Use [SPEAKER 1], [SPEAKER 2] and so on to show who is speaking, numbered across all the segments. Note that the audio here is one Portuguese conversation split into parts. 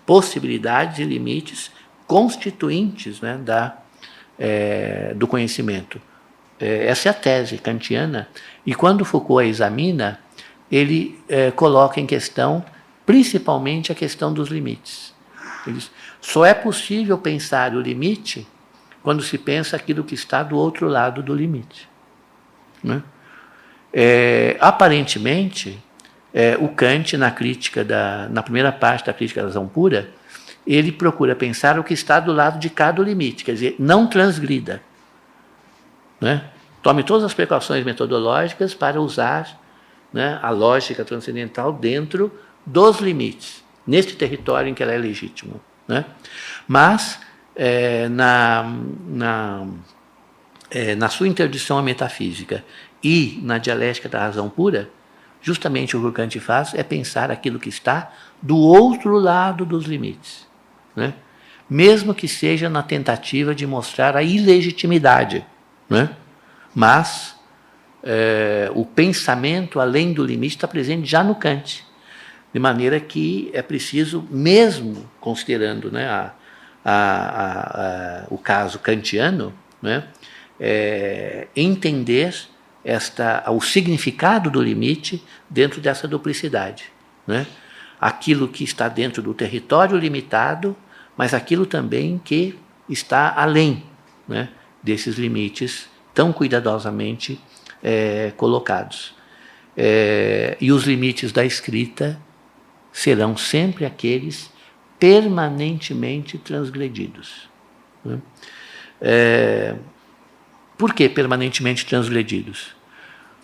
[SPEAKER 1] possibilidades e limites constituintes, né, do conhecimento. Essa é a tese kantiana, e quando Foucault a examina, ele coloca em questão principalmente a questão dos limites. Ele diz, só é possível pensar o limite quando se pensa aquilo que está do outro lado do limite, né? Aparentemente, o Kant, na primeira parte da crítica da razão pura, ele procura pensar o que está do lado de cá do limite, quer dizer, não transgrida, né? Tome todas as precauções metodológicas para usar, né, a lógica transcendental dentro dos limites, neste território em que ela é legítima, né? Mas, na sua interdição à metafísica e na dialética da razão pura, justamente o que o Kant faz é pensar aquilo que está do outro lado dos limites, né? Mesmo que seja na tentativa de mostrar a ilegitimidade, né? Mas o pensamento além do limite está presente já no Kant, de maneira que é preciso, mesmo considerando, né, o caso kantiano, né, entender o significado do limite dentro dessa duplicidade, né? Aquilo que está dentro do território limitado, mas aquilo também que está além, né, desses limites tão cuidadosamente colocados. E os limites da escrita serão sempre aqueles permanentemente transgredidos, né? Por que permanentemente transgredidos?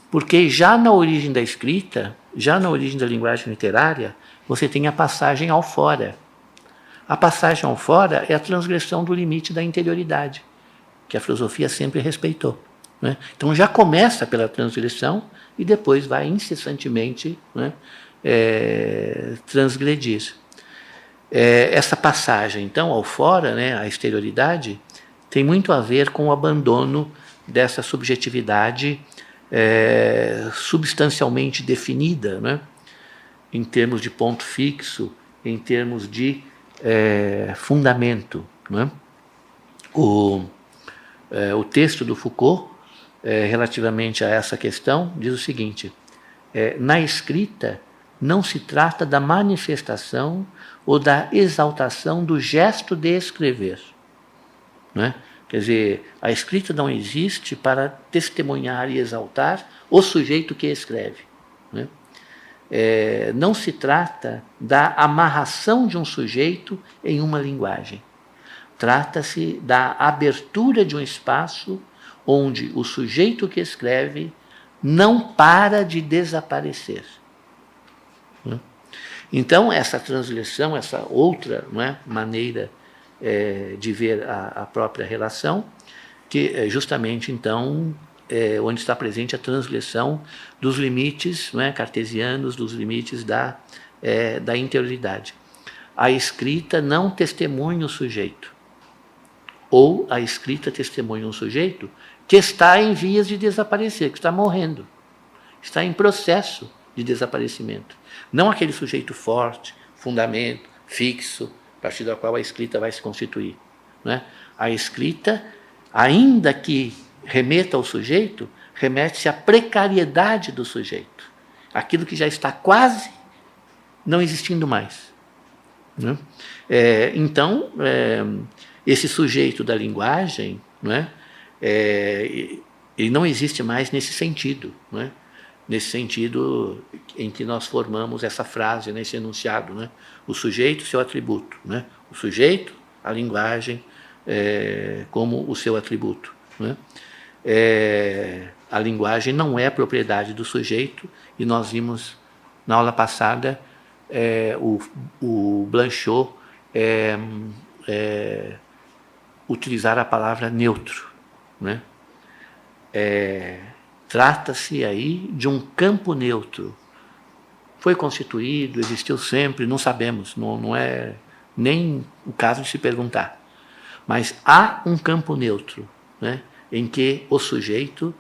[SPEAKER 1] Porque já na origem da escrita, já na origem da linguagem literária, você tem a passagem ao fora. A passagem ao fora é a transgressão do limite da interioridade, que a filosofia sempre respeitou, né? Então já começa pela transgressão e depois vai incessantemente, né, transgredir. Essa passagem, então, ao fora, né, a exterioridade, tem muito a ver com o abandono dessa subjetividade substancialmente definida, né, em termos de ponto fixo, em termos de fundamento, né? O texto do Foucault, relativamente a essa questão, diz o seguinte: na escrita não se trata da manifestação ou da exaltação do gesto de escrever, né? Quer dizer, a escrita não existe para testemunhar e exaltar o sujeito que escreve, né? Não se trata da amarração de um sujeito em uma linguagem. Trata-se da abertura de um espaço onde o sujeito que escreve não para de desaparecer, né? Então, essa transgressão, essa outra, não é, maneira de ver a própria relação, que é justamente, então, onde está presente a transgressão dos limites, não é, cartesianos, dos limites da interioridade. A escrita não testemunha o sujeito, ou a escrita testemunha um sujeito que está em vias de desaparecer, que está morrendo, está em processo de desaparecimento. Não aquele sujeito forte, fundamento, fixo, a partir do qual a escrita vai se constituir, né? A escrita, ainda que remeta ao sujeito, remete-se à precariedade do sujeito, aquilo que já está quase não existindo mais, né? Então, esse sujeito da linguagem, né, ele não existe mais nesse sentido, né? Nesse sentido em que nós formamos essa frase, né, esse enunciado, né? O sujeito, seu atributo, né? O sujeito, a linguagem como o seu atributo, né? A linguagem não é propriedade do sujeito, e nós vimos na aula passada o Blanchot utilizar a palavra neutro, né? Trata-se aí de um campo neutro. Foi constituído, existiu sempre, não sabemos, não é nem o caso de se perguntar. Mas há um campo neutro, né, em que o sujeito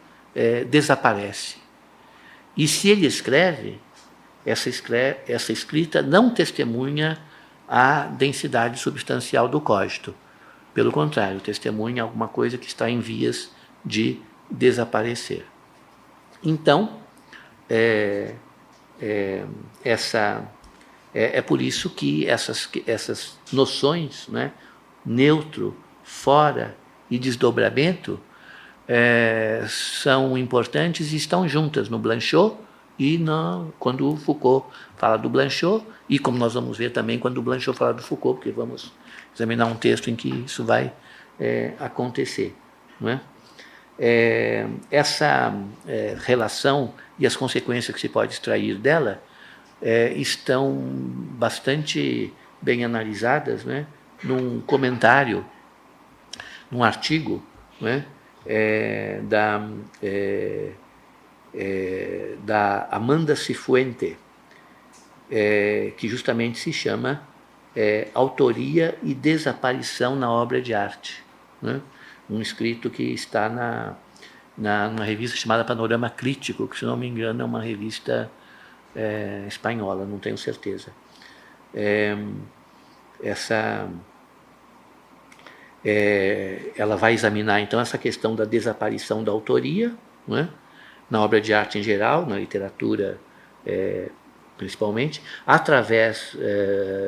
[SPEAKER 1] desaparece. E se ele escreve, essa escrita não testemunha a densidade substancial do cogito. Pelo contrário, testemunha alguma coisa que está em vias de desaparecer. Então, é por isso que essas noções, né, neutro, fora e desdobramento, são importantes e estão juntas no Blanchot e quando o Foucault fala do Blanchot, e como nós vamos ver também quando o Blanchot fala do Foucault, porque vamos examinar um texto em que isso vai acontecer. Não é? Essa relação e as consequências que se pode extrair dela estão bastante bem analisadas, né, num comentário, num artigo, né, da Amanda Cifuente, que justamente se chama Autoria e Desaparição na Obra de Arte, né? Um escrito que está numa revista chamada Panorama Crítico, que, se não me engano, é uma revista espanhola, não tenho certeza. Ela vai examinar, então, essa questão da desaparição da autoria, né, na obra de arte em geral, na literatura principalmente, através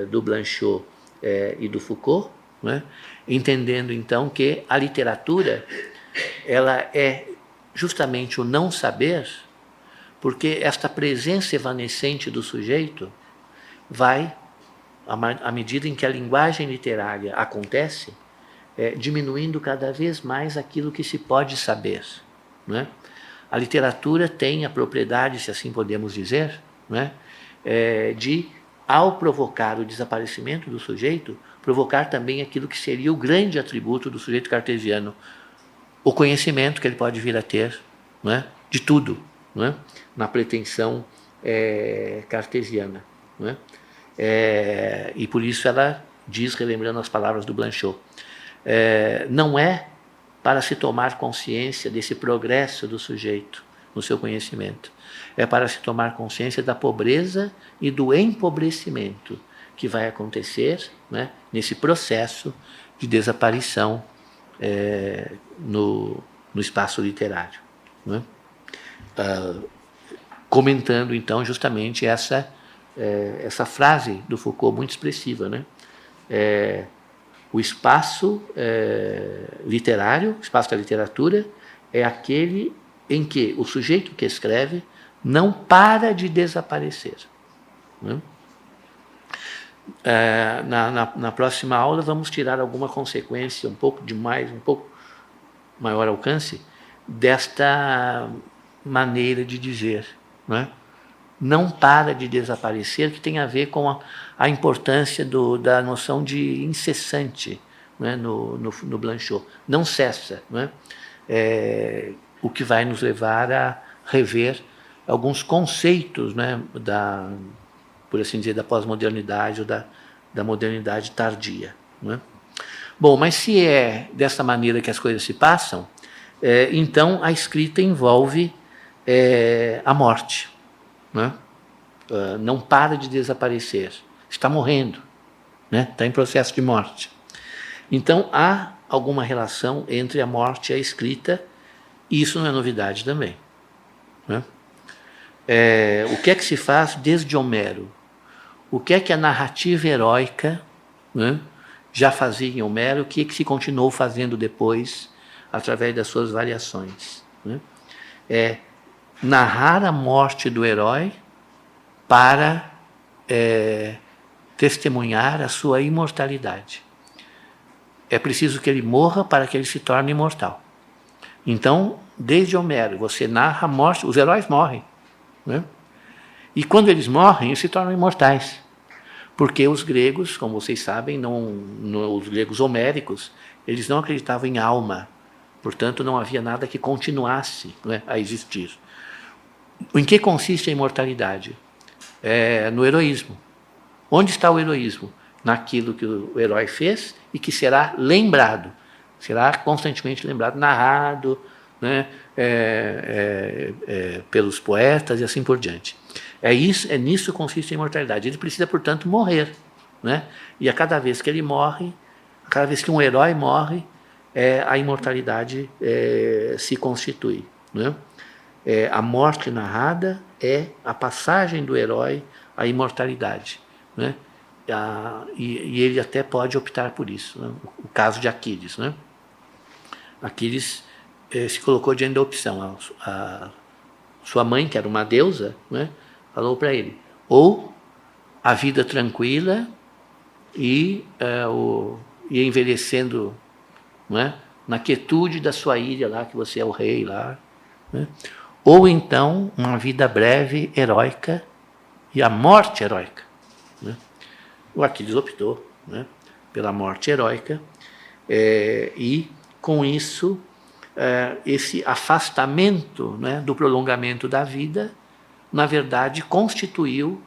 [SPEAKER 1] do Blanchot e do Foucault, né, entendendo, então, que a literatura ela é justamente o não saber, porque esta presença evanescente do sujeito vai, à medida em que a linguagem literária acontece, diminuindo cada vez mais aquilo que se pode saber. Né? A literatura tem a propriedade, se assim podemos dizer, né, de, ao provocar o desaparecimento do sujeito, provocar também aquilo que seria o grande atributo do sujeito cartesiano, o conhecimento que ele pode vir a ter, né, de tudo, né, na pretensão cartesiana. Né? E por isso ela diz, relembrando as palavras do Blanchot, não é para se tomar consciência desse progresso do sujeito no seu conhecimento, é para se tomar consciência da pobreza e do empobrecimento que vai acontecer, né, nesse processo de desaparição no espaço literário. Né? Comentando, então, justamente essa frase do Foucault muito expressiva, né? O espaço literário, o espaço da literatura, é aquele em que o sujeito que escreve não para de desaparecer. Né? Na próxima aula vamos tirar alguma consequência um pouco maior alcance desta maneira de dizer, né? Não para de desaparecer, que tem a ver com a importância da noção de incessante, né, no Blanchot. Não cessa, né? O que vai nos levar a rever alguns conceitos, né, por assim dizer, da pós-modernidade ou da modernidade tardia. Né? Bom, mas se é dessa maneira que as coisas se passam, então a escrita envolve a morte. Né? Não para de desaparecer, está morrendo, né? Está em processo de morte. Então há alguma relação entre a morte e a escrita, e isso não é novidade também. Né? O que é que se faz desde Homero? O que é que a narrativa heróica, né, já fazia em Homero, o que é que se continuou fazendo depois, através das suas variações? Né? Narrar a morte do herói para testemunhar a sua imortalidade. É preciso que ele morra para que ele se torne imortal. Então, desde Homero, você narra a morte, os heróis morrem. Né? E quando eles morrem, eles se tornam imortais. Porque os gregos, como vocês sabem, os gregos homéricos, eles não acreditavam em alma. Portanto, não havia nada que continuasse, né, a existir. Em que consiste a imortalidade? No heroísmo. Onde está o heroísmo? Naquilo que o herói fez e que será lembrado. Será constantemente lembrado, narrado, né, pelos poetas e assim por diante. É nisso que consiste a imortalidade. Ele precisa, portanto, morrer. né? E a cada vez que ele morre, a cada vez que um herói morre, a imortalidade se constitui, né? A morte narrada é a passagem do herói à imortalidade, né? E ele até pode optar por isso, né? O caso de Aquiles, né? Aquiles se colocou diante da opção. A sua mãe, que era uma deusa, né, falou para ele: ou a vida tranquila e envelhecendo, né, na quietude da sua ilha lá, que você é o rei lá, né, ou então uma vida breve, heróica, e a morte heróica, né. O Aquiles optou, né, pela morte heróica, e com isso esse afastamento, né, do prolongamento da vida, na verdade, constituiu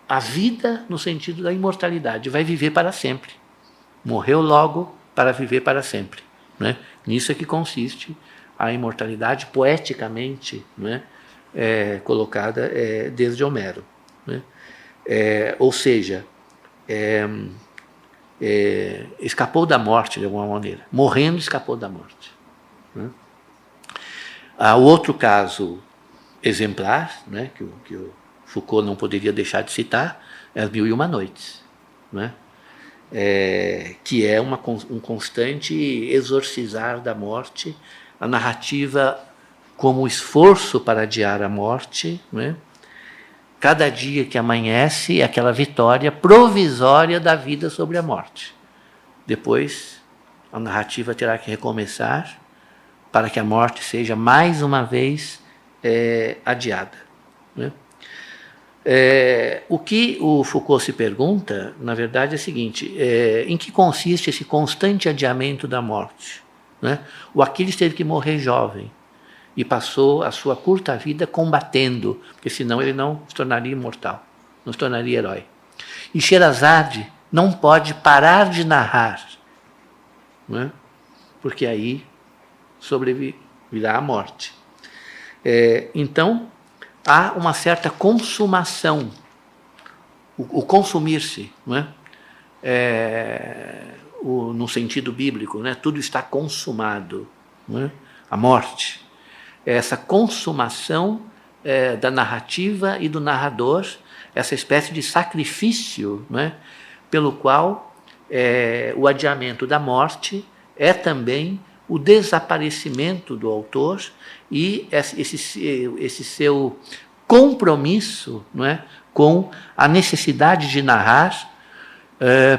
[SPEAKER 1] a vida no sentido da imortalidade. Vai viver para sempre. Morreu logo para viver para sempre, né? Nisso é que consiste a imortalidade poeticamente, né, colocada desde Homero, né? Ou seja, escapou da morte de alguma maneira. Morrendo, escapou da morte. Há outro caso exemplar, né, que o Foucault não poderia deixar de citar, é As Mil e Uma Noites, né, que é um constante exorcizar da morte, a narrativa como esforço para adiar a morte, né. Cada dia que amanhece é aquela vitória provisória da vida sobre a morte. Depois, a narrativa terá que recomeçar para que a morte seja mais uma vez adiada, né? O que o Foucault se pergunta, na verdade, é o seguinte: em que consiste esse constante adiamento da morte, né? O Aquiles teve que morrer jovem e passou a sua curta vida combatendo, porque senão ele não se tornaria imortal, não se tornaria herói. E Sherazade não pode parar de narrar, né? Porque aí sobrevirá a morte. Então, há uma certa consumação, o consumir-se, não é? No sentido bíblico, né? Tudo está consumado, não é? A morte. Essa consumação da narrativa e do narrador, essa espécie de sacrifício, não é? Pelo qual o adiamento da morte é também o desaparecimento do autor e esse seu compromisso, não é, com a necessidade de narrar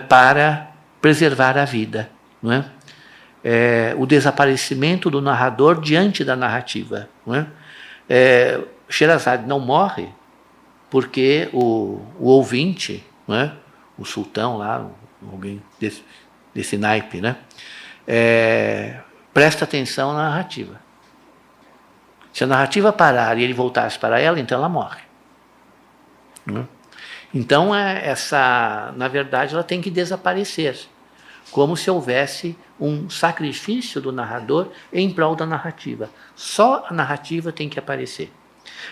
[SPEAKER 1] para preservar a vida, não é? O desaparecimento do narrador diante da narrativa, não é? Sherazade não morre porque o ouvinte, não é, o sultão lá, alguém desse naipe, né, presta atenção na narrativa. Se a narrativa parar e ele voltasse para ela, então ela morre. Então, na verdade, ela tem que desaparecer, como se houvesse um sacrifício do narrador em prol da narrativa. Só a narrativa tem que aparecer.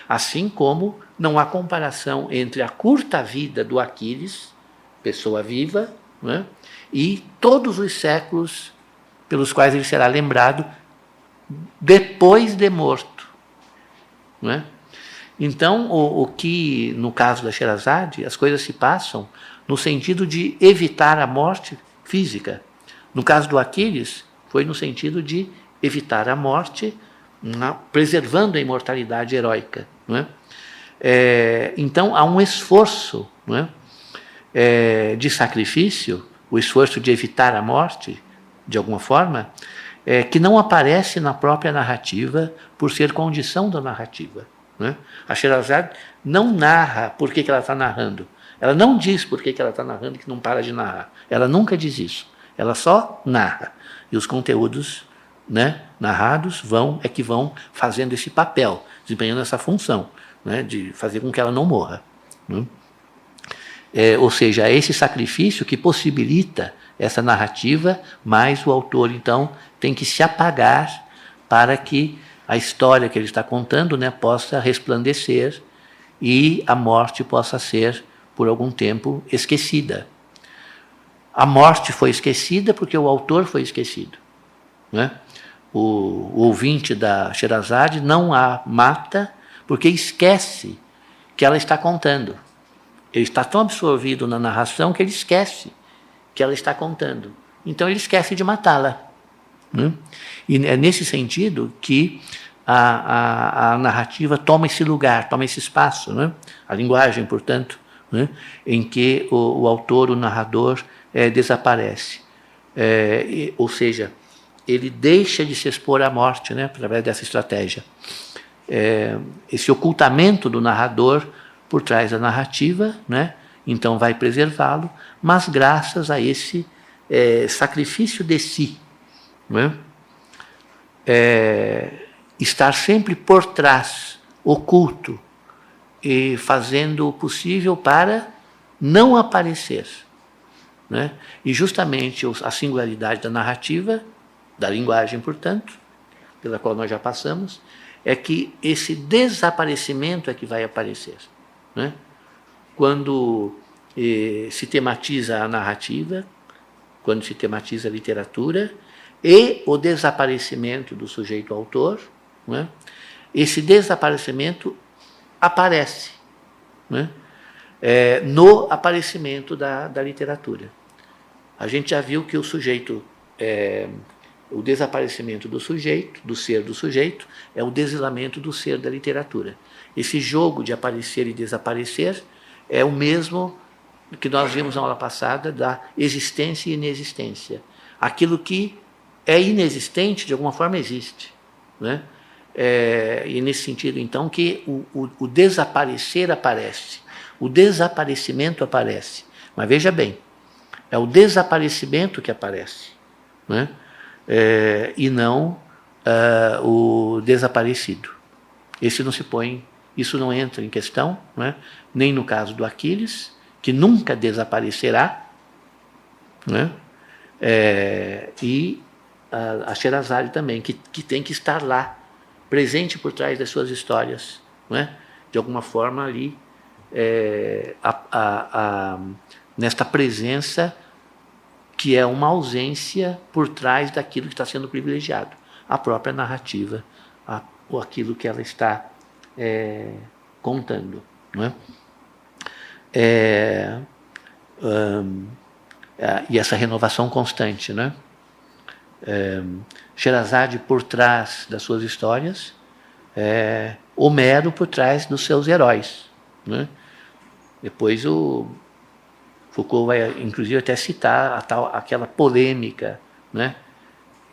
[SPEAKER 1] Assim como não há comparação entre a curta vida do Aquiles, pessoa viva, né, e todos os séculos pelos quais ele será lembrado depois de morto, não é? Então, o que, no caso da Sherazade, as coisas se passam no sentido de evitar a morte física. No caso do Aquiles, foi no sentido de evitar a morte, preservando a imortalidade heróica, não é? Então, há um esforço, não é, de sacrifício, o esforço de evitar a morte, de alguma forma, que não aparece na própria narrativa por ser condição da narrativa, né? A Sherazade não narra por que ela está narrando. Ela não diz por que ela está narrando, que não para de narrar. Ela nunca diz isso. Ela só narra. E os conteúdos, né, narrados vão fazendo esse papel, desempenhando essa função, né, de fazer com que ela não morra, né? Ou seja, é esse sacrifício que possibilita essa narrativa, mas o autor, então, tem que se apagar para que a história que ele está contando, né, possa resplandecer e a morte possa ser por algum tempo, esquecida. A morte foi esquecida porque o autor foi esquecido, né? O ouvinte da Sherazade não a mata porque esquece que ela está contando. Ele está tão absorvido na narração que ele esquece que ela está contando. Então ele esquece de matá-la, né? E é nesse sentido que a narrativa toma esse lugar, toma esse espaço, né? A linguagem, portanto, né? Em que o autor, o narrador, desaparece. Ou seja, ele deixa de se expor à morte, né? Através dessa estratégia. Esse ocultamento do narrador por trás da narrativa, né? Então vai preservá-lo, mas graças a esse sacrifício de si, né? Estar sempre por trás, oculto, e fazendo o possível para não aparecer, né? E justamente a singularidade da narrativa, da linguagem, portanto, pela qual nós já passamos, é que esse desaparecimento é que vai aparecer, né? Quando se tematiza a narrativa, quando se tematiza a literatura, e o desaparecimento do sujeito autor, né? Esse desaparecimento aparece, né? No aparecimento da literatura. A gente já viu que o sujeito, o desaparecimento do sujeito, do ser do sujeito, é o desilamento do ser da literatura. Esse jogo de aparecer e desaparecer é o mesmo que nós vimos na aula passada da existência e inexistência. Aquilo que é inexistente, de alguma forma, existe, né? E nesse sentido, então, que o desaparecer aparece, o desaparecimento aparece. Mas veja bem, é o desaparecimento que aparece, né? E não o desaparecido. Esse não se põe, isso não entra em questão, né? Nem no caso do Aquiles, que nunca desaparecerá, né? E a Sherazade também, que tem que estar lá, presente por trás das suas histórias, né? De alguma forma ali, nesta presença que é uma ausência por trás daquilo que está sendo privilegiado, a própria narrativa, ou aquilo que ela está contando, não é? E essa renovação constante, né? Sherazade por trás das suas histórias, Homero por trás dos seus heróis, né? Depois o Foucault vai, inclusive, até citar aquela polêmica, né?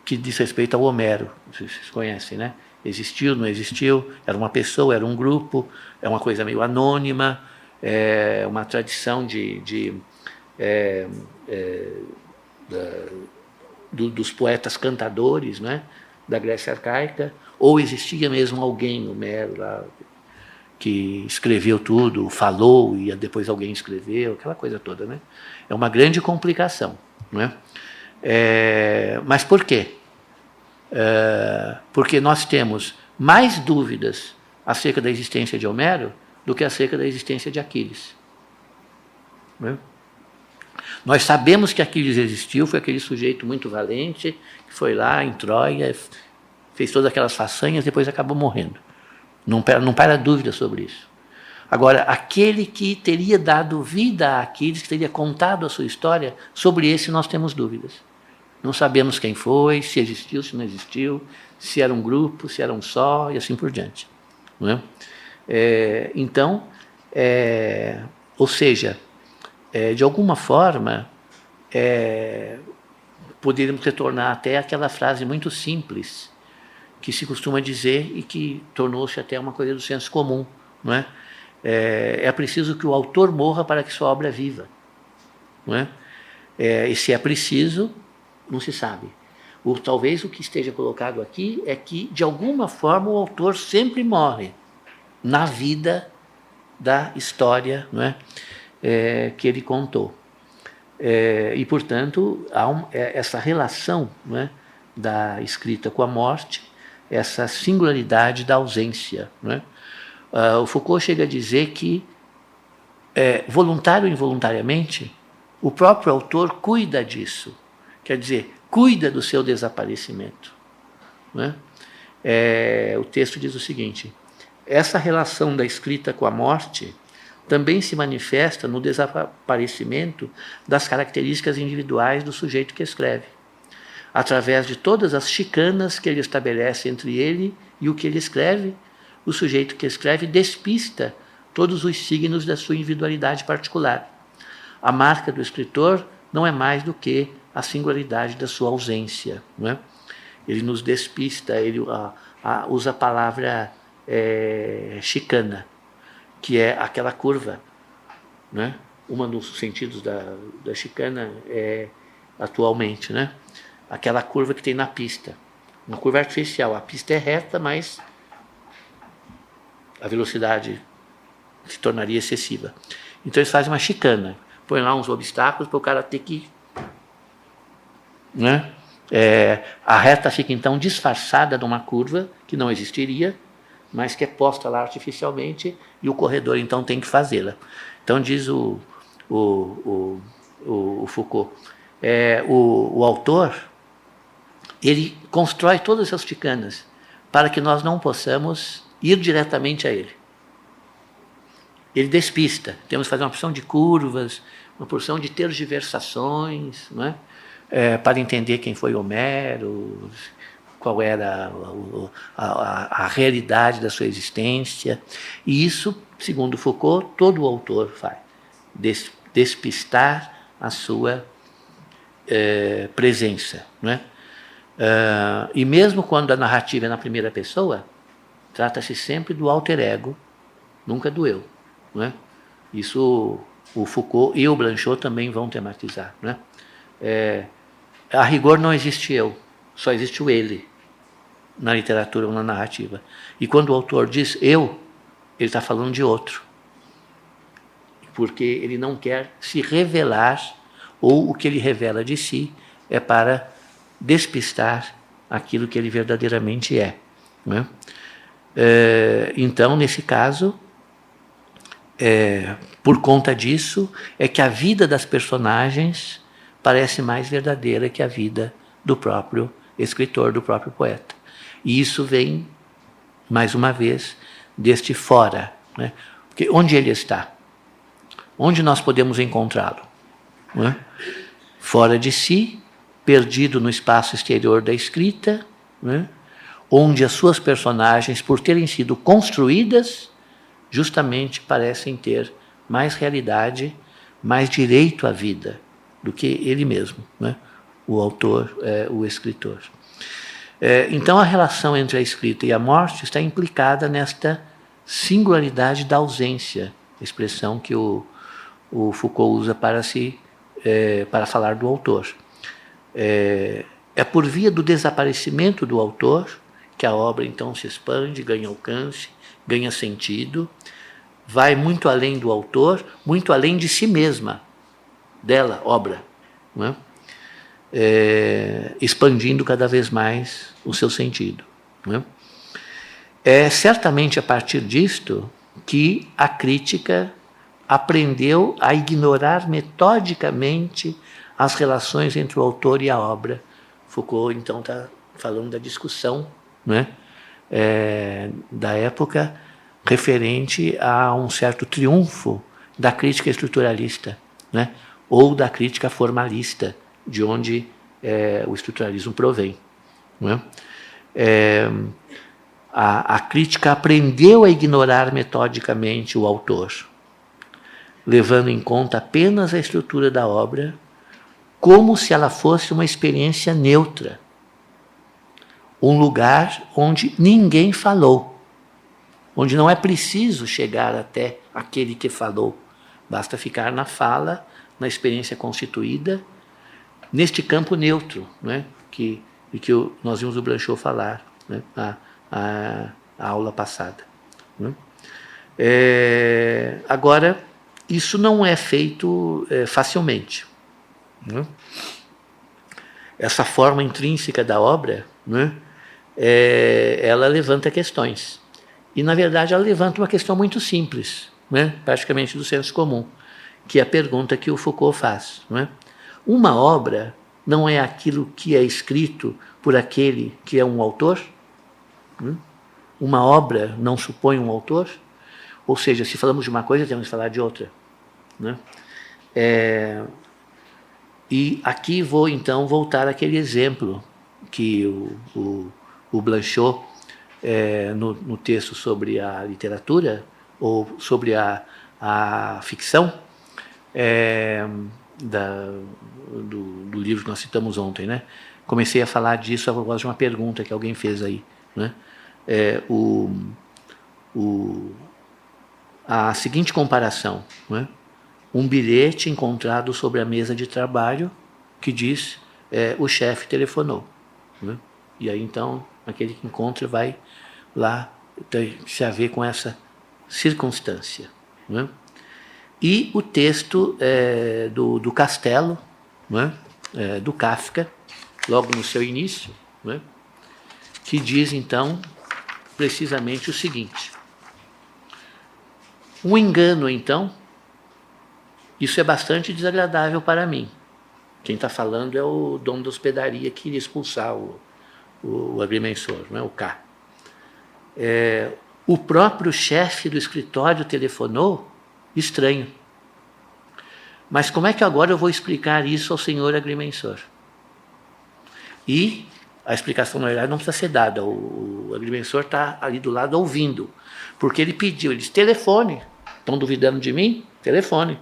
[SPEAKER 1] Que diz respeito ao Homero, vocês conhecem, né? Existiu, não existiu, era uma pessoa, era um grupo, é uma coisa meio anônima, é uma tradição dos poetas cantadores, né, da Grécia arcaica, ou existia mesmo alguém, Homero, lá, que escreveu tudo, falou, e depois alguém escreveu, aquela coisa toda, né? É uma grande complicação, né? Mas por quê? Porque nós temos mais dúvidas acerca da existência de Homero do que acerca da existência de Aquiles, né? Nós sabemos que Aquiles existiu, foi aquele sujeito muito valente, que foi lá em Troia, fez todas aquelas façanhas, depois acabou morrendo. Não para dúvida sobre isso. Agora, aquele que teria dado vida a Aquiles, que teria contado a sua história, sobre esse nós temos dúvidas. Não sabemos quem foi, se existiu, se não existiu, se era um grupo, se era um só, e assim por diante, não é? Então, ou seja, de alguma forma, poderíamos retornar até aquela frase muito simples que se costuma dizer e que tornou-se até uma coisa do senso comum, não é? É preciso que o autor morra para que sua obra viva, não é? E se é preciso, não se sabe. Talvez o que esteja colocado aqui é que, de alguma forma, o autor sempre morre na vida da história, não é? Que ele contou. E, portanto, há essa relação, não é, da escrita com a morte, essa singularidade da ausência, não é? O Foucault chega a dizer que voluntário ou involuntariamente, o próprio autor cuida disso. Quer dizer, cuida do seu desaparecimento. Né? O texto diz o seguinte: essa relação da escrita com a morte também se manifesta no desaparecimento das características individuais do sujeito que escreve, através de todas as chicanas que ele estabelece entre ele e o que ele escreve. O sujeito que escreve despista todos os signos da sua individualidade particular. A marca do escritor não é mais do que a singularidade da sua ausência. Não é? Ele nos despista, ele usa a palavra chicana, que é aquela curva. Né? Uma dos sentidos da chicana atualmente, né? Aquela curva que tem na pista. Uma curva artificial. A pista é reta, mas a velocidade se tornaria excessiva. Então eles fazem uma chicana. Põem lá uns obstáculos para o cara ter que... Né? A reta fica então disfarçada de uma curva que não existiria, mas que é posta lá artificialmente, e o corredor então tem que fazê-la. Então diz o Foucault, o autor, ele constrói todas essas chicanas para que nós não possamos ir diretamente a ele. Ele despista. Temos que fazer uma porção de curvas, uma porção de tergiversações, não é? Para entender quem foi Homero, qual era a realidade da sua existência. E isso, segundo Foucault, todo o autor faz. Despistar a sua presença. Não é? E mesmo quando a narrativa é na primeira pessoa, trata-se sempre do alter ego, nunca do eu. Não é? Isso o Foucault e o Blanchot também vão tematizar. Não é? A rigor não existe eu, só existe o ele na literatura ou na narrativa. E quando o autor diz eu, ele está falando de outro. Porque ele não quer se revelar, ou o que ele revela de si é para despistar aquilo que ele verdadeiramente é. Não é? Então, nesse caso, por conta disso, é que a vida das personagens parece mais verdadeira que a vida do próprio escritor, do próprio poeta. E isso vem, mais uma vez, deste fora. Né? Porque onde ele está? Onde nós podemos encontrá-lo? Né? Fora de si, perdido no espaço exterior da escrita, né? Onde as suas personagens, por terem sido construídas, justamente parecem ter mais realidade, mais direito à vida do que ele mesmo, né? O autor, o escritor. Então, a relação entre a escrita e a morte está implicada nesta singularidade da ausência, expressão que o Foucault usa para falar do autor. É por via do desaparecimento do autor que a obra então se expande, ganha alcance, ganha sentido, vai muito além do autor, muito além de si mesma, dela, obra, não é? Expandindo cada vez mais o seu sentido. Não é? É certamente a partir disto que a crítica aprendeu a ignorar metodicamente as relações entre o autor e a obra. Foucault, então, está falando da discussão, não é? Da época, referente a um certo triunfo da crítica estruturalista, né? Ou da crítica formalista, de onde o estruturalismo provém. Não é? A crítica aprendeu a ignorar metodicamente o autor, levando em conta apenas a estrutura da obra, como se ela fosse uma experiência neutra, um lugar onde ninguém falou, onde não é preciso chegar até aquele que falou, basta ficar na fala, na experiência constituída, neste campo neutro, né, que nós vimos o Blanchot falar, né, a aula passada. Né. Agora, isso não é feito facilmente. Né. Essa forma intrínseca da obra, né, ela levanta questões. E, na verdade, ela levanta uma questão muito simples. né, praticamente do senso comum, que é a pergunta que o Foucault faz. Não é? Uma obra não é aquilo que é escrito por aquele que é um autor? Uma obra não supõe um autor? Ou seja, se falamos de uma coisa, temos que falar de outra. Né? E aqui vou, então, voltar àquele exemplo que o Blanchot, no texto sobre a literatura, ou sobre a ficção, do livro que nós citamos ontem, né? Comecei a falar disso a propósito de uma pergunta que alguém fez aí, né? A seguinte comparação, né? Um bilhete encontrado sobre a mesa de trabalho que diz o chefe telefonou, né? E aí então aquele que encontra vai lá se haver com essa circunstância, né? E o texto do Castelo, né? Do Kafka, logo no seu início, né? Que diz então precisamente o seguinte: um engano, então, isso é bastante desagradável para mim. Quem está falando é o dono da hospedaria que iria expulsar o agrimensor, não é? O K. O próprio chefe do escritório telefonou. Estranho. Mas como é que agora eu vou explicar isso ao senhor agrimensor? E a explicação, na verdade, não precisa ser dada. O agrimensor está ali do lado ouvindo. Porque ele pediu, ele disse, telefone. Estão duvidando de mim? Telefone.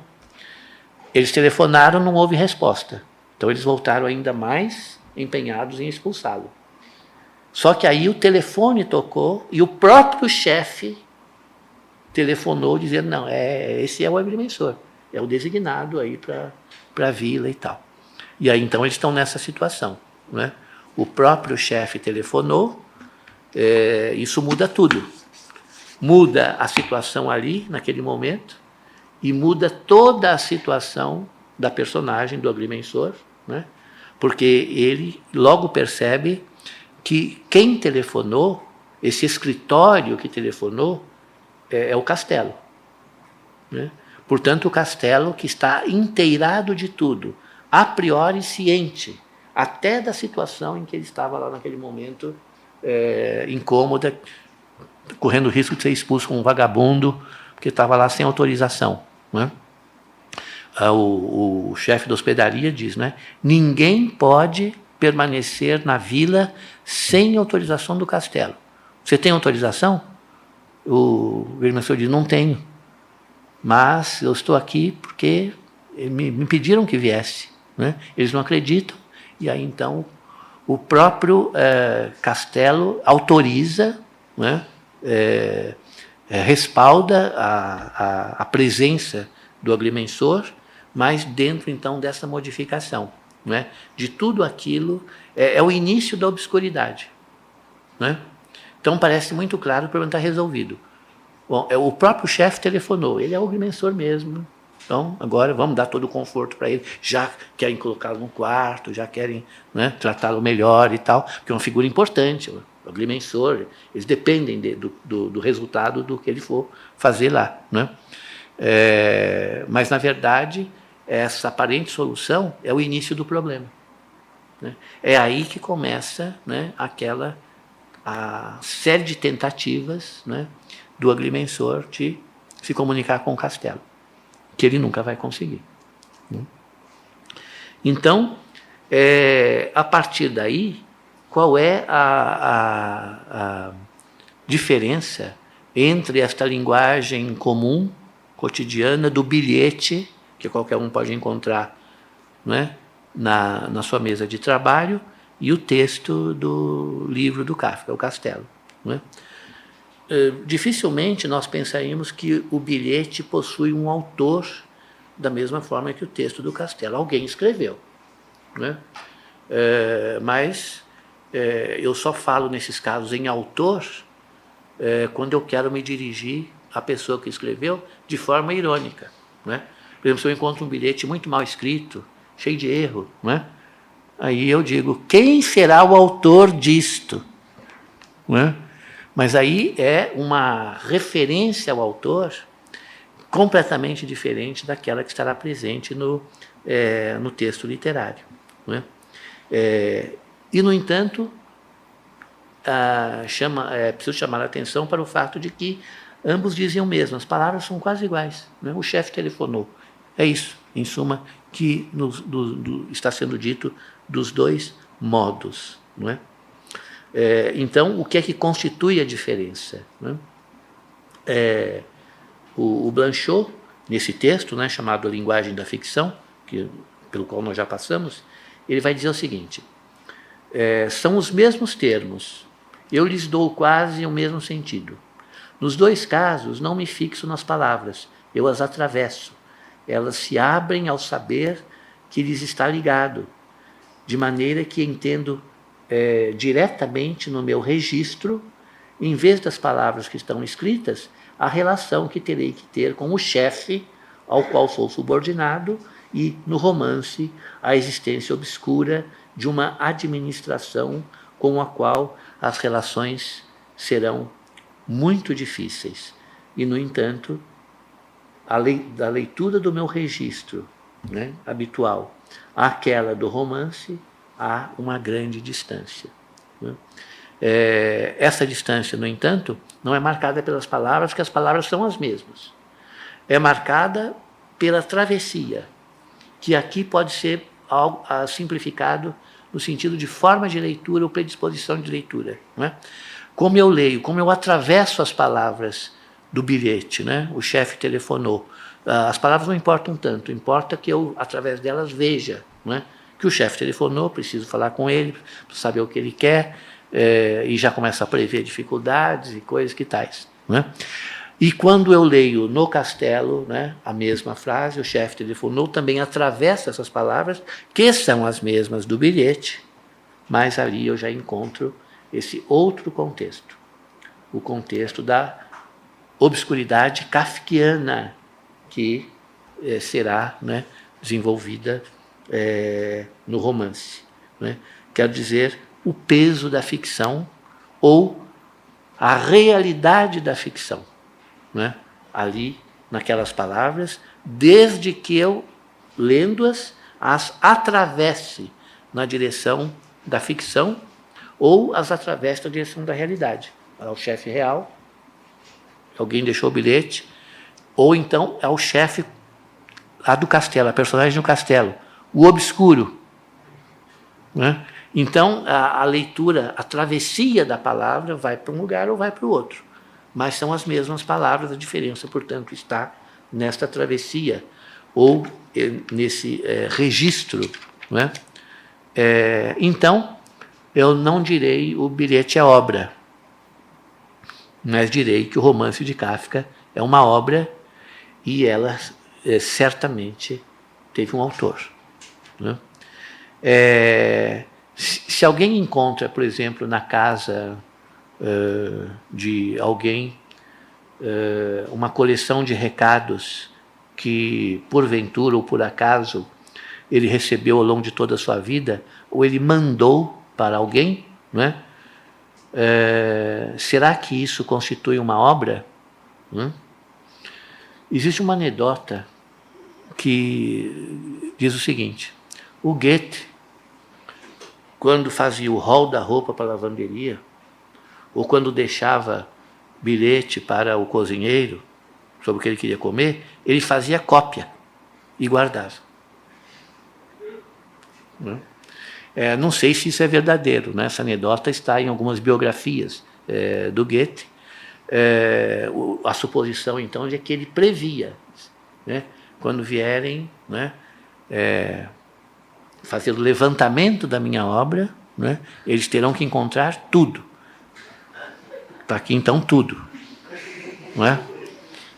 [SPEAKER 1] Eles telefonaram, não houve resposta. Então eles voltaram ainda mais empenhados em expulsá-lo. Só que aí o telefone tocou e o próprio chefe telefonou dizendo, não, esse é o agrimensor, é o designado aí para a vila e tal. E aí então eles estão nessa situação, né? O próprio chefe telefonou, isso muda tudo. Muda a situação ali, naquele momento, e muda toda a situação da personagem do agrimensor, né? Porque ele logo percebe que quem telefonou, esse escritório que telefonou, é o Castelo, né? Portanto, o Castelo que está inteirado de tudo, a priori ciente, até da situação em que ele estava lá naquele momento, incômoda, correndo o risco de ser expulso como um vagabundo, porque estava lá sem autorização, né? O chefe da hospedaria diz, né? Ninguém pode permanecer na vila sem autorização do Castelo. Você tem autorização? O agrimensor diz, não tenho, mas eu estou aqui porque me pediram que viesse, né? Eles não acreditam, e aí então o próprio Castelo autoriza, né? Respalda a presença do agrimensor, mas dentro então dessa modificação, né? De tudo aquilo, é o início da obscuridade, né? Então parece muito claro, o problema está resolvido. Bom, o próprio chefe telefonou, ele é o agrimensor mesmo. Então, agora vamos dar todo o conforto para ele. Já querem colocá-lo no quarto, já querem, né, tratá-lo melhor e tal, porque é uma figura importante, o agrimensor, eles dependem do resultado do que ele for fazer lá, né? Mas, na verdade, essa aparente solução é o início do problema, né? É aí que começa, né, a série de tentativas, né, do agrimensor de se comunicar com o Castelo, que ele nunca vai conseguir, né? Então, a partir daí, qual é a diferença entre esta linguagem comum, cotidiana, do bilhete, que qualquer um pode encontrar, né, na sua mesa de trabalho, e o texto do livro do Kafka, O Castelo, né? Dificilmente nós pensaríamos que o bilhete possui um autor da mesma forma que o texto do Castelo. Alguém escreveu, né? Mas eu só falo nesses casos em autor quando eu quero me dirigir à pessoa que escreveu de forma irônica, né? Por exemplo, se eu encontro um bilhete muito mal escrito, cheio de erro, né? Aí eu digo, quem será o autor disto? Né? Mas aí é uma referência ao autor completamente diferente daquela que estará presente no texto literário. Não é? E, no entanto, preciso chamar a atenção para o fato de que ambos dizem o mesmo, as palavras são quase iguais. Não é? O chefe telefonou. É isso, em suma, que está sendo dito dos dois modos. Não é? Então, o que é que constitui a diferença? Não é? O Blanchot, nesse texto, né, chamado A Linguagem da Ficção, pelo qual nós já passamos, ele vai dizer o seguinte: são os mesmos termos, eu lhes dou quase o mesmo sentido. Nos dois casos, não me fixo nas palavras, eu as atravesso. Elas se abrem ao saber que lhes está ligado, de maneira que entendo diretamente no meu registro, em vez das palavras que estão escritas, a relação que terei que ter com o chefe ao qual sou subordinado e, no romance, a existência obscura de uma administração com a qual as relações serão muito difíceis. E, no entanto, da leitura do meu registro, né, habitual àquela do romance, há uma grande distância. Né? Essa distância, no entanto, não é marcada pelas palavras, porque as palavras são as mesmas. É marcada pela travessia, que aqui pode ser simplificado no sentido de forma de leitura ou predisposição de leitura. Não é? Como eu leio, como eu atravesso as palavras do bilhete, né? O chefe telefonou. As palavras não importam tanto, importa que eu, através delas, veja, não é? Que o chefe telefonou, preciso falar com ele, saber o que ele quer, e já começa a prever dificuldades e coisas que tais. Né? E quando eu leio no castelo, né, a mesma frase, o chefe telefonou, também atravessa essas palavras, que são as mesmas do bilhete, mas ali eu já encontro esse outro contexto, o contexto da obscuridade kafkiana, que será, né, desenvolvida no romance. Né? Quero dizer, o peso da ficção ou a realidade da ficção, né? Ali, naquelas palavras, desde que eu, lendo-as, as atravesse na direção da ficção ou as atravesse na direção da realidade. É o chefe real, alguém deixou o bilhete, ou então é o chefe lá do castelo, a personagem do castelo, o obscuro. Né? Então, a leitura, a travessia da palavra vai para um lugar ou vai para o outro. Mas são as mesmas palavras, a diferença, portanto, está nesta travessia ou nesse registro. Né? Então, eu não direi o bilhete é obra, mas direi que o romance de Kafka é uma obra e ela certamente teve um autor. Né? Se alguém encontra, por exemplo, na casa de alguém uma coleção de recados que, porventura ou por acaso, ele recebeu ao longo de toda a sua vida, ou ele mandou para alguém, não é? Será que isso constitui uma obra? Existe uma anedota que diz o seguinte: o Goethe, quando fazia o rol da roupa para a lavanderia, ou quando deixava bilhete para o cozinheiro sobre o que ele queria comer, ele fazia cópia e guardava. Não sei se isso é verdadeiro, né? Essa anedota está em algumas biografias do Goethe. A suposição, então, é que ele previa, né? Quando vierem, né, fazer o levantamento da minha obra, né, eles terão que encontrar tudo. Está aqui, então, tudo. Não é?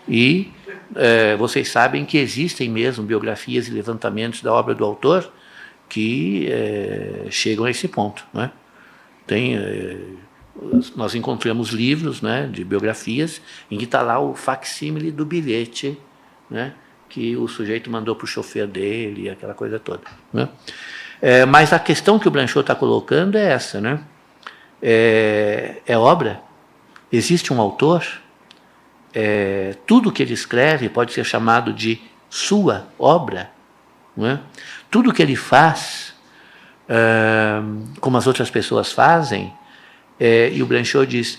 [SPEAKER 1] E vocês sabem que existem mesmo biografias e levantamentos da obra do autor que chegam a esse ponto. Não é? Nós encontramos livros, né, de biografias em que está lá o facsímile do bilhete, né, que o sujeito mandou para o chofer dele, aquela coisa toda. Né? Mas a questão que o Blanchot está colocando é essa. Né? É obra? Existe um autor? tudo que ele escreve pode ser chamado de sua obra, não é? Tudo que ele faz, como as outras pessoas fazem, e o Blanchot diz,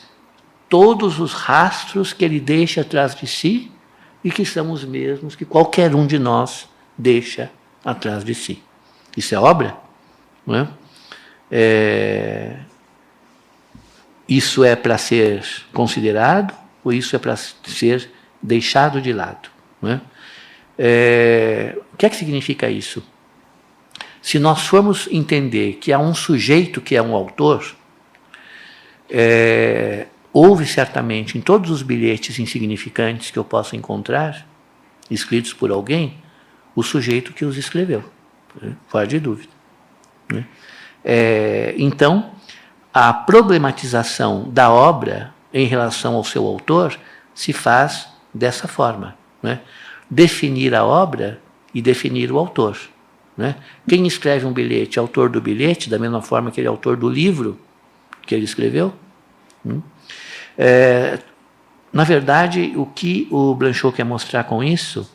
[SPEAKER 1] todos os rastros que ele deixa atrás de si e que são os mesmos que qualquer um de nós deixa atrás de si. Isso é obra? Não é? Isso é para ser considerado ou isso é para ser deixado de lado? Não é? O que é que significa isso? Se nós formos entender que há um sujeito que é um autor, houve certamente em todos os bilhetes insignificantes que eu possa encontrar, escritos por alguém, o sujeito que os escreveu, fora de dúvida. Então, a problematização da obra em relação ao seu autor se faz dessa forma, né? Definir a obra e definir o autor, né? Quem escreve um bilhete é autor do bilhete, da mesma forma que ele é autor do livro que ele escreveu. Na verdade, o que o Blanchot quer mostrar com isso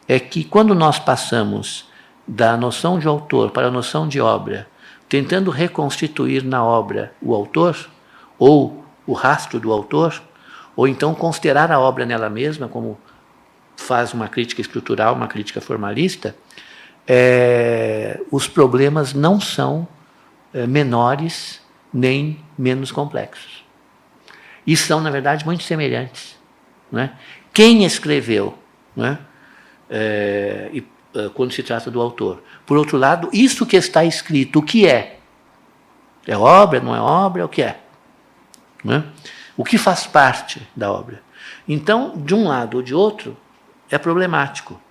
[SPEAKER 1] é que quando nós passamos da noção de autor para a noção de obra, tentando reconstituir na obra o autor, ou o rastro do autor, ou então considerar a obra nela mesma, como faz uma crítica estrutural, uma crítica formalista, os problemas não são menores nem menos complexos. E são, na verdade, muito semelhantes. Né? Quem escreveu, né? Quando se trata do autor. Por outro lado, isso que está escrito, o que é? É obra, não é obra? O que é? Né? O que faz parte da obra? Então, de um lado ou de outro, é problemático.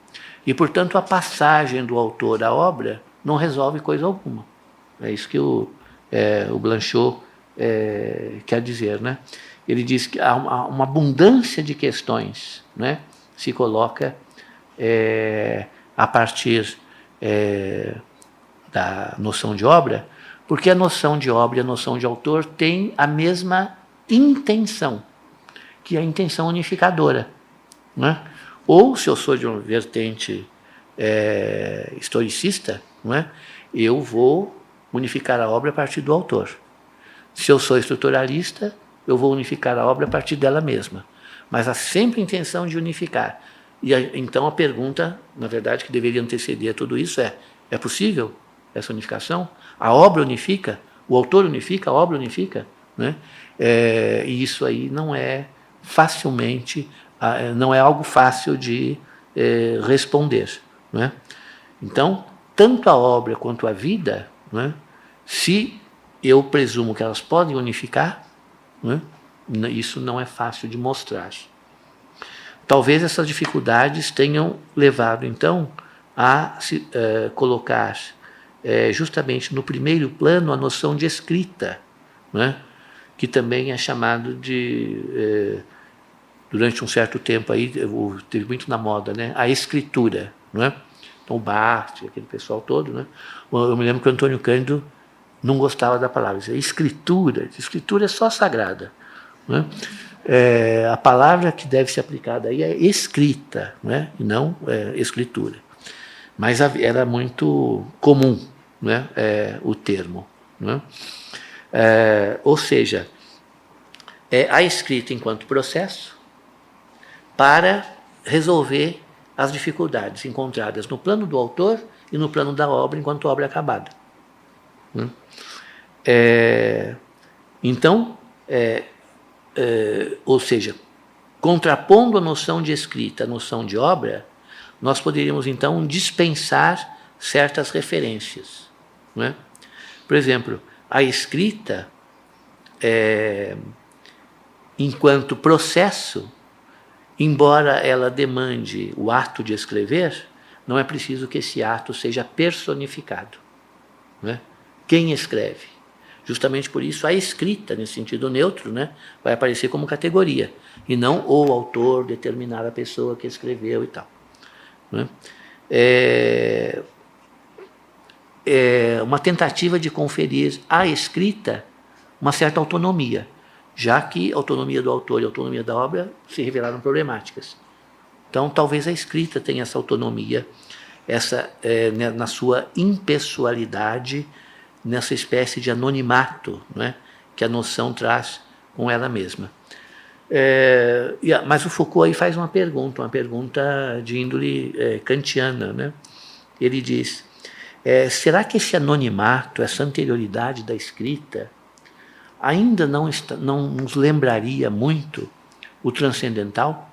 [SPEAKER 1] E, portanto, a passagem do autor à obra não resolve coisa alguma. É isso que o Blanchot quer dizer. Né? Ele diz que há uma abundância de questões, né? Se coloca a partir da noção de obra, porque a noção de obra e a noção de autor têm a mesma intenção, que é a intenção unificadora. Né? Ou, se eu sou de uma vertente historicista, não é? Eu vou unificar a obra a partir do autor. Se eu sou estruturalista, eu vou unificar a obra a partir dela mesma. Mas há sempre a intenção de unificar. E então a pergunta, na verdade, que deveria anteceder a tudo isso é possível essa unificação? A obra unifica? O autor unifica? A obra unifica? Né? E isso aí não é facilmente, não é algo fácil de responder. Né? Então, tanto a obra quanto a vida, né, se eu presumo que elas podem unificar, né, isso não é fácil de mostrar. Talvez essas dificuldades tenham levado, então, a se colocar justamente no primeiro plano a noção de escrita, né? Que também é chamado de, durante um certo tempo, aí, teve muito na moda, né? A escritura. Né? Então, Barthes, aquele pessoal todo. Né? Eu me lembro que o Antônio Cândido não gostava da palavra. Dizia, escritura é só sagrada. Né? A palavra que deve ser aplicada aí é escrita, né? E não escritura. Mas era muito comum, né? O termo. Né? Ou seja, a escrita enquanto processo para resolver as dificuldades encontradas no plano do autor e no plano da obra enquanto obra acabada. Né? Então, ou seja, contrapondo a noção de escrita à noção de obra, nós poderíamos, então, dispensar certas referências. Né? Por exemplo, a escrita, enquanto processo, embora ela demande o ato de escrever, não é preciso que esse ato seja personificado. Né? Quem escreve? Justamente por isso a escrita, nesse sentido neutro, né, vai aparecer como categoria, e não o autor, determinar a pessoa que escreveu e tal. Né? Uma tentativa de conferir à escrita uma certa autonomia. já que a autonomia do autor e a autonomia da obra se revelaram problemáticas. Então, talvez a escrita tenha essa autonomia, na sua impessoalidade, nessa espécie de anonimato, né, que a noção traz com ela mesma. Mas o Foucault aí faz uma pergunta de índole kantiana, né? Ele diz, será que esse anonimato, essa anterioridade da escrita, ainda não nos lembraria muito o transcendental?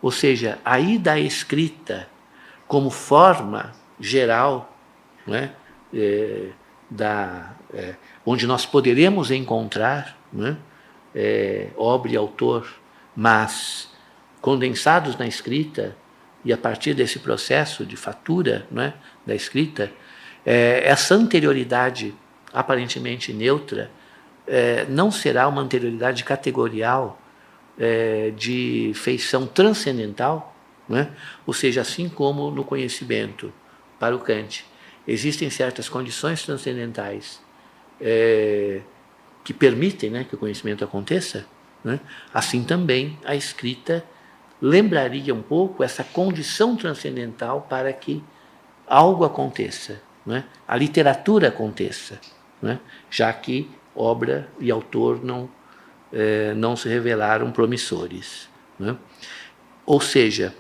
[SPEAKER 1] Ou seja, aí da escrita como forma geral, né, onde nós poderemos encontrar, né, obra e autor, mas condensados na escrita, e a partir desse processo de fatura, né, da escrita, essa anterioridade aparentemente neutra não será uma anterioridade categorial de feição transcendental, né? Ou seja, assim como no conhecimento, para o Kant, existem certas condições transcendentais que permitem, né, que o conhecimento aconteça, né? Assim também a escrita lembraria um pouco essa condição transcendental para que algo aconteça, né? A literatura aconteça, né? Já que obra e autor não se revelaram promissores, né? Ou seja,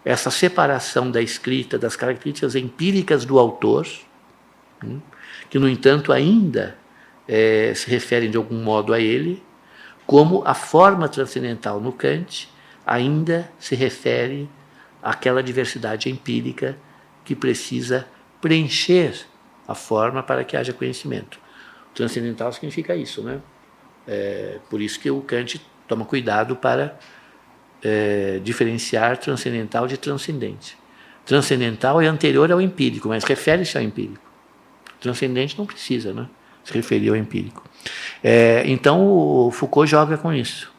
[SPEAKER 1] essa separação da escrita das características empíricas do autor, que, no entanto, ainda se referem de algum modo a ele, como a forma transcendental no Kant ainda se refere àquela diversidade empírica que precisa preencher a forma para que haja conhecimento. Transcendental significa isso, né? Por isso que o Kant toma cuidado para diferenciar transcendental de transcendente. Transcendental é anterior ao empírico, mas refere-se ao empírico. Transcendente não precisa, né, se referir ao empírico. Então o Foucault joga com isso.